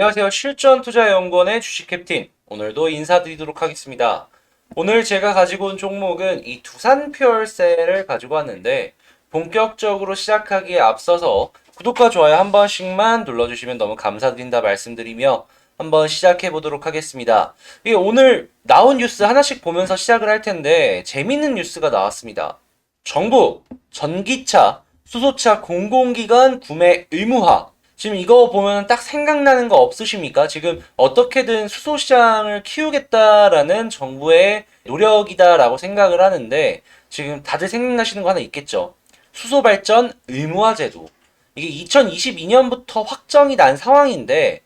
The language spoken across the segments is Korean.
안녕하세요. 실전투자연구원의 주식 캡틴. 오늘도 인사드리도록 하겠습니다. 오늘 제가 가지고 온 종목은 이 두산 퓨얼셀을 가지고 왔는데 본격적으로 시작하기에 앞서서 구독과 좋아요 한 번씩만 눌러주시면 너무 감사드린다 말씀드리며 한번 시작해 보도록 하겠습니다. 이게 오늘 나온 뉴스 하나씩 보면서 시작을 할 텐데 재밌는 뉴스가 나왔습니다. 정부 전기차, 수소차 공공기관 구매 의무화. 지금 이거 보면 딱 생각나는 거 없으십니까? 지금 어떻게든 수소시장을 키우겠다라는 정부의 노력이다라고 생각을 하는데 지금 다들 생각나시는 거 하나 있겠죠? 수소발전 의무화제도. 이게 2022년부터 확정이 난 상황인데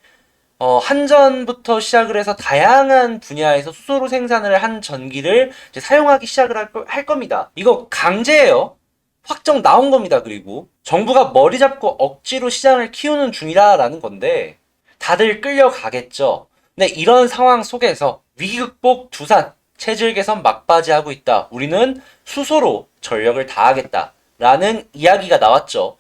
한전부터 시작을 해서 다양한 분야에서 수소로 생산을 한 전기를 이제 사용하기 시작을 할 겁니다. 이거 강제예요. 확정 나온 겁니다. 그리고 정부가 머리 잡고 억지로 시장을 키우는 중이라는 건데 다들 끌려가겠죠. 근데 이런 상황 속에서 위기 극복 두산 체질 개선 막바지하고 있다. 우리는 수소로 전력을 다하겠다라는 이야기가 나왔죠.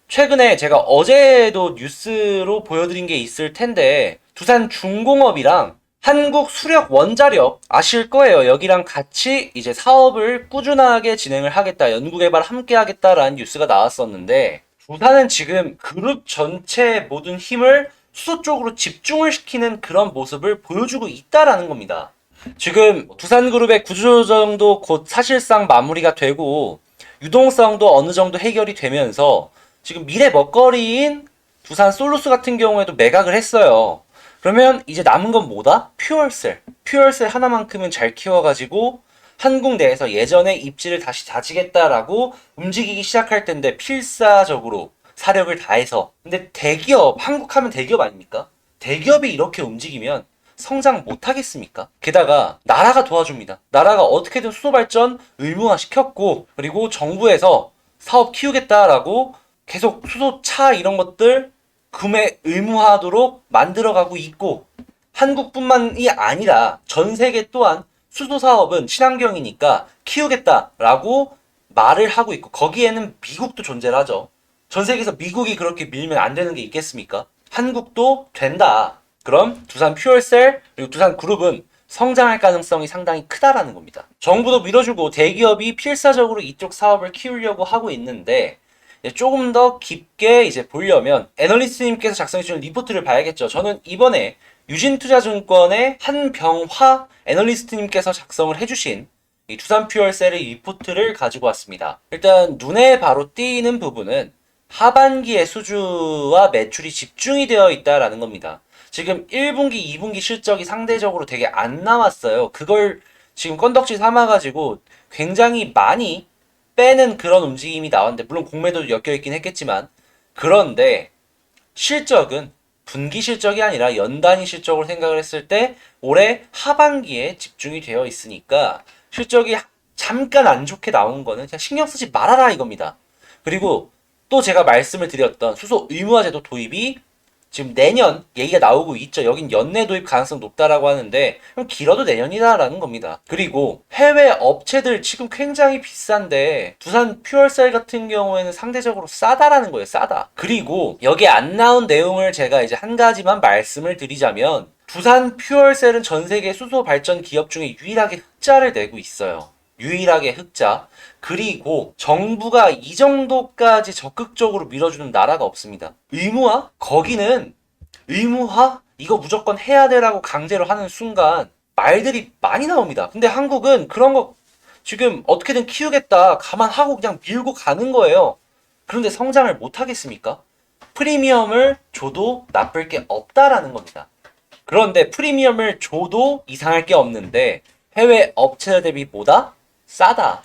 최근에 제가 어제도 뉴스로 보여드린 게 있을 텐데 두산 중공업이랑 한국 수력 원자력 아실 거예요. 여기랑 같이 이제 사업을 꾸준하게 진행을 하겠다. 연구개발 함께 하겠다라는 뉴스가 나왔었는데 두산은 지금 그룹 전체의 모든 힘을 수소 쪽으로 집중을 시키는 그런 모습을 보여주고 있다라는 겁니다. 지금 두산그룹의 구조조정도 곧 사실상 마무리가 되고 유동성도 어느 정도 해결이 되면서 지금 미래 먹거리인 두산 솔루스 같은 경우에도 매각을 했어요. 그러면 이제 남은 건 뭐다? 퓨얼셀. 퓨얼셀 하나만큼은 잘 키워가지고 한국 내에서 예전의 입지를 다시 다지겠다라고 움직이기 시작할 텐데 필사적으로 사력을 다해서. 근데 대기업, 한국 하면 대기업 아닙니까? 대기업이 이렇게 움직이면 성장 못하겠습니까? 게다가 나라가 도와줍니다. 나라가 어떻게든 수소 발전 의무화 시켰고 그리고 정부에서 사업 키우겠다라고 계속 수소차 이런 것들 구매 의무화하도록 만들어가고 있고 한국뿐만이 아니라 전 세계 또한 수소 사업은 친환경이니까 키우겠다라고 말을 하고 있고 거기에는 미국도 존재를 하죠. 전 세계에서 미국이 그렇게 밀면 안 되는 게 있겠습니까? 한국도 된다. 그럼 두산 퓨얼셀 그리고 두산 그룹은 성장할 가능성이 상당히 크다라는 겁니다. 정부도 밀어주고 대기업이 필사적으로 이쪽 사업을 키우려고 하고 있는데 조금 더 깊게 이제 보려면 애널리스트님께서 작성해주신 리포트를 봐야겠죠. 저는 이번에 유진투자증권의 한병화 애널리스트님께서 작성을 해주신 이 두산퓨얼셀의 리포트를 가지고 왔습니다. 일단 눈에 바로 띄는 부분은 하반기의 수주와 매출이 집중이 되어 있다라는 겁니다. 지금 1분기, 2분기 실적이 상대적으로 되게 안 나왔어요. 그걸 지금 건덕지 삼아가지고 굉장히 많이 빼는 그런 움직임이 나왔는데 물론 공매도 엮여있긴 했겠지만 그런데 실적은 분기 실적이 아니라 연단위 실적으로 생각을 했을 때 올해 하반기에 집중이 되어 있으니까 실적이 잠깐 안 좋게 나온 거는 그냥 신경 쓰지 말아라 이겁니다. 그리고 또 제가 말씀을 드렸던 수소 의무화제도 도입이 지금 내년 얘기가 나오고 있죠. 여긴 연내 도입 가능성 높다라고 하는데 그럼 길어도 내년이다라는 겁니다. 그리고 해외 업체들 지금 굉장히 비싼데 두산 퓨얼셀 같은 경우에는 상대적으로 싸다라는 거예요. 싸다. 그리고 여기 안 나온 내용을 제가 이제 한 가지만 말씀을 드리자면 두산 퓨얼셀은 전 세계 수소 발전 기업 중에 유일하게 흑자를 내고 있어요. 유일하게 흑자. 그리고 정부가 이 정도까지 적극적으로 밀어주는 나라가 없습니다. 의무화? 거기는 의무화? 이거 무조건 해야 되라고 강제로 하는 순간 말들이 많이 나옵니다. 근데 한국은 그런 거 지금 어떻게든 키우겠다 감안하고 그냥 밀고 가는 거예요. 그런데 성장을 못 하겠습니까? 프리미엄을 줘도 나쁠 게 없다라는 겁니다. 그런데 프리미엄을 줘도 이상할 게 없는데 해외 업체들 대비보다 싸다.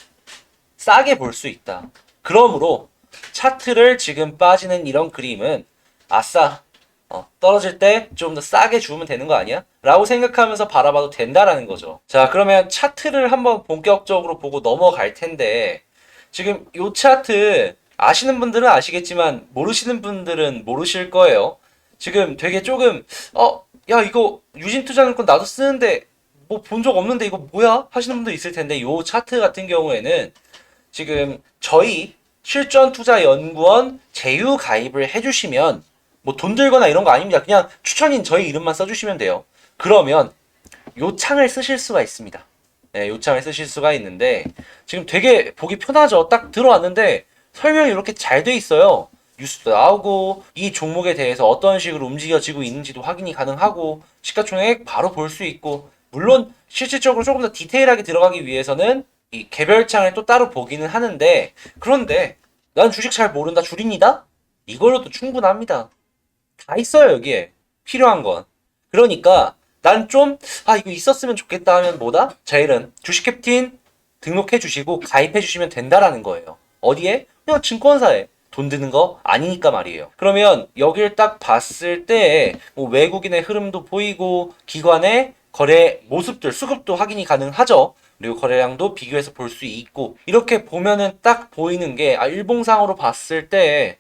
싸게 볼 수 있다. 그러므로 차트를 지금 빠지는 이런 그림은 아싸 떨어질 때 좀 더 싸게 주면 되는 거 아니야? 라고 생각하면서 바라봐도 된다라는 거죠. 자, 그러면 차트를 한번 본격적으로 보고 넘어갈 텐데 지금 이 차트 아시는 분들은 아시겠지만 모르시는 분들은 모르실 거예요. 지금 되게 조금 야 이거 유진투자증권 나도 쓰는데 뭐 본 적 없는데 이거 뭐야? 하시는 분도 있을 텐데 요 차트 같은 경우에는 지금 저희 실전투자연구원 제휴 가입을 해주시면 뭐 돈 들거나 이런 거 아닙니다. 그냥 추천인 저희 이름만 써주시면 돼요. 그러면 요 창을 쓰실 수가 있습니다. 네, 요 창을 쓰실 수가 있는데 지금 되게 보기 편하죠. 딱 들어왔는데 설명이 이렇게 잘 돼 있어요. 뉴스도 나오고 이 종목에 대해서 어떤 식으로 움직여지고 있는지도 확인이 가능하고 시가총액 바로 볼 수 있고 물론 실질적으로 조금 더 디테일하게 들어가기 위해서는 이 개별창을 또 따로 보기는 하는데 그런데 난 주식 잘 모른다 줄입니다. 이걸로도 충분합니다. 다 있어요 여기에 필요한 건. 그러니까 난 좀 이거 있었으면 좋겠다 하면 뭐다? 제일은 주식 캡틴 등록해 주시고 가입해 주시면 된다라는 거예요. 어디에? 그냥 증권사에. 돈 드는 거 아니니까 말이에요. 그러면 여기를 딱 봤을 때 뭐 외국인의 흐름도 보이고 기관의 거래 모습들 수급도 확인이 가능하죠. 그리고 거래량도 비교해서 볼 수 있고 이렇게 보면은 딱 보이는 게 일봉상으로 봤을 때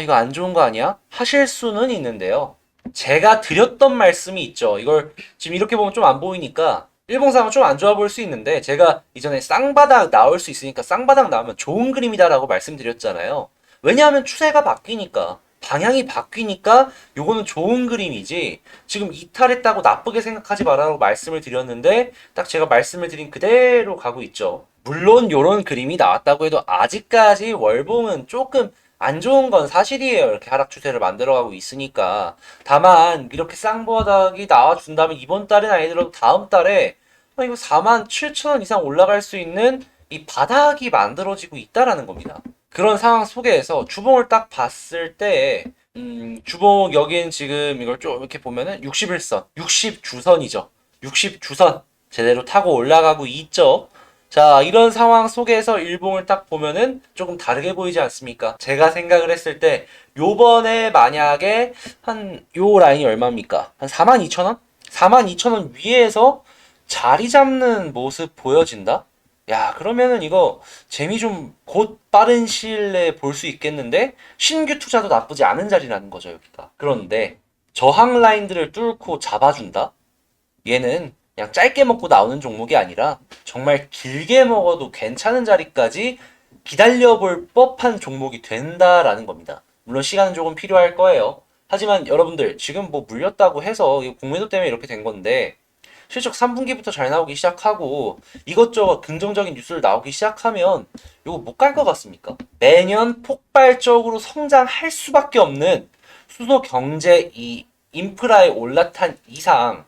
이거 안 좋은 거 아니야? 하실 수는 있는데요. 제가 드렸던 말씀이 있죠. 이걸 지금 이렇게 보면 좀 안 보이니까 일봉상은 좀 안 좋아 보일 수 있는데 제가 이전에 쌍바닥 나올 수 있으니까 쌍바닥 나오면 좋은 그림이다라고 말씀드렸잖아요. 왜냐하면 추세가 바뀌니까 방향이 바뀌니까 요거는 좋은 그림이지 지금 이탈했다고 나쁘게 생각하지 말라고 말씀을 드렸는데 딱 제가 말씀을 드린 그대로 가고 있죠. 물론 요런 그림이 나왔다고 해도 아직까지 월봉은 조금 안 좋은 건 사실이에요. 이렇게 하락 추세를 만들어가고 있으니까. 다만 이렇게 쌍바닥이 나와준다면 이번 달은 아니더라도 다음 달에 이거 47,000원 이상 올라갈 수 있는 이 바닥이 만들어지고 있다라는 겁니다. 그런 상황 속에서 주봉을 딱 봤을 때 주봉 여기는 지금 이걸 좀 이렇게 보면은 61선, 60주선이죠. 60주선 제대로 타고 올라가고 있죠. 자, 이런 상황 속에서 일봉을 딱 보면은 조금 다르게 보이지 않습니까? 제가 생각을 했을 때 요번에 만약에 한 요 라인이 얼마입니까? 한 42,000원? 42,000원 위에서 자리 잡는 모습 보여진다? 야, 그러면은 이거 재미 좀 곧 빠른 시일 내에 볼 수 있겠는데 신규 투자도 나쁘지 않은 자리라는 거죠, 여기가. 그런데 저항 라인들을 뚫고 잡아준다? 얘는 그냥 짧게 먹고 나오는 종목이 아니라 정말 길게 먹어도 괜찮은 자리까지 기다려볼 법한 종목이 된다라는 겁니다. 물론 시간은 조금 필요할 거예요. 하지만 여러분들 지금 뭐 물렸다고 해서 공매도 때문에 이렇게 된 건데 실적 3분기부터 잘 나오기 시작하고 이것저것 긍정적인 뉴스를 나오기 시작하면 이거 못 갈 것 같습니까? 매년 폭발적으로 성장할 수밖에 없는 수도 경제 이 인프라에 올라탄 이상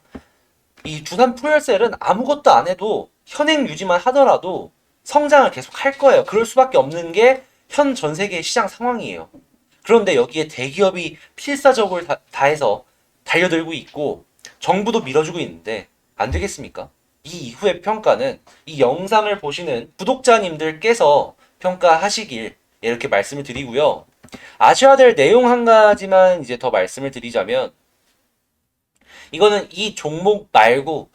이 두산 푸엘셀은 아무것도 안 해도 현행 유지만 하더라도 성장을 계속 할 거예요. 그럴 수밖에 없는 게 현 전 세계 시장 상황이에요. 그런데 여기에 대기업이 필사적으로 다해서 달려들고 있고 정부도 밀어주고 있는데 안 되겠습니까? 이 이후의 평가는 이 영상을 보시는 구독자님들께서 평가하시길 이렇게 말씀을 드리고요. 아셔야 될 내용 한 가지만 이제 더 말씀을 드리자면 이거는 이 종목 말고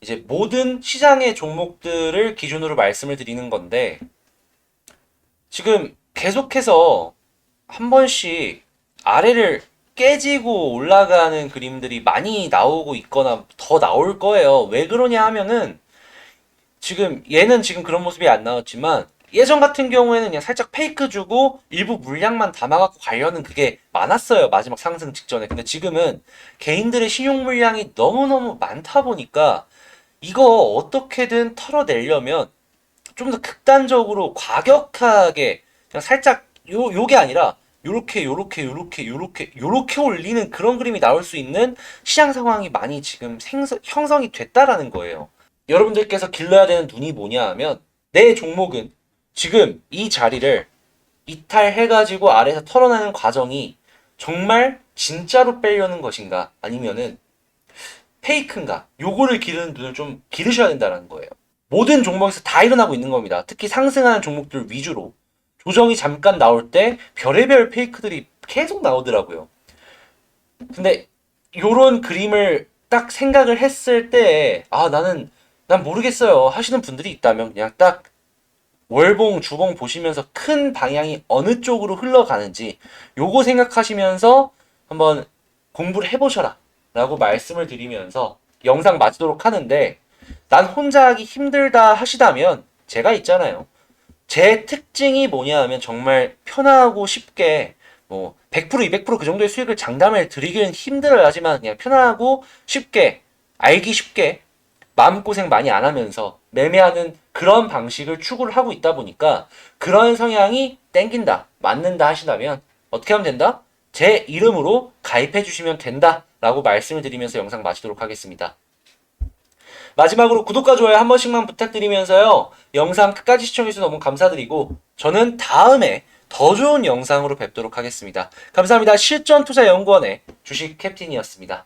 이제 모든 시장의 종목들을 기준으로 말씀을 드리는 건데 지금 계속해서 한 번씩 아래를 깨지고 올라가는 그림들이 많이 나오고 있거나 더 나올 거예요. 왜 그러냐 하면은 지금 얘는 지금 그런 모습이 안 나왔지만 예전 같은 경우에는 그냥 살짝 페이크 주고 일부 물량만 담아갖고 가려는 그게 많았어요. 마지막 상승 직전에. 근데 지금은 개인들의 신용 물량이 너무너무 많다 보니까 이거 어떻게든 털어내려면 좀 더 극단적으로 과격하게 그냥 살짝 요게 아니라 요렇게 올리는 그런 그림이 나올 수 있는 시장 상황이 많이 지금 형성이 됐다라는 거예요. 여러분들께서 길러야 되는 눈이 뭐냐 하면 내 종목은 지금 이 자리를 이탈해가지고 아래에서 털어내는 과정이 정말 진짜로 빼려는 것인가 아니면은 페이크인가 요거를 기르는 눈을 좀 기르셔야 된다는 거예요. 모든 종목에서 다 일어나고 있는 겁니다. 특히 상승하는 종목들 위주로 조정이 잠깐 나올 때 별의별 페이크들이 계속 나오더라고요. 근데 요런 그림을 딱 생각을 했을 때 난 모르겠어요 하시는 분들이 있다면 그냥 딱 월봉, 주봉 보시면서 큰 방향이 어느 쪽으로 흘러가는지 요거 생각하시면서 한번 공부를 해보셔라 라고 말씀을 드리면서 영상 마치도록 하는데 난 혼자 하기 힘들다 하시다면 제가 있잖아요. 제 특징이 뭐냐 하면 정말 편하고 쉽게 뭐 100% 200%그 정도의 수익을 장담을 드리기는 힘들어요. 하지만 그냥 편안하고 쉽게 알기 쉽게 마음고생 많이 안 하면서 매매하는 그런 방식을 추구를 하고 있다 보니까 그런 성향이 땡긴다, 맞는다 하시다면 어떻게 하면 된다? 제 이름으로 가입해 주시면 된다 라고 말씀을 드리면서 영상 마치도록 하겠습니다. 마지막으로 구독과 좋아요 한 번씩만 부탁드리면서요. 영상 끝까지 시청해주셔서 너무 감사드리고 저는 다음에 더 좋은 영상으로 뵙도록 하겠습니다. 감사합니다. 실전투자연구원의 주식 캡틴이었습니다.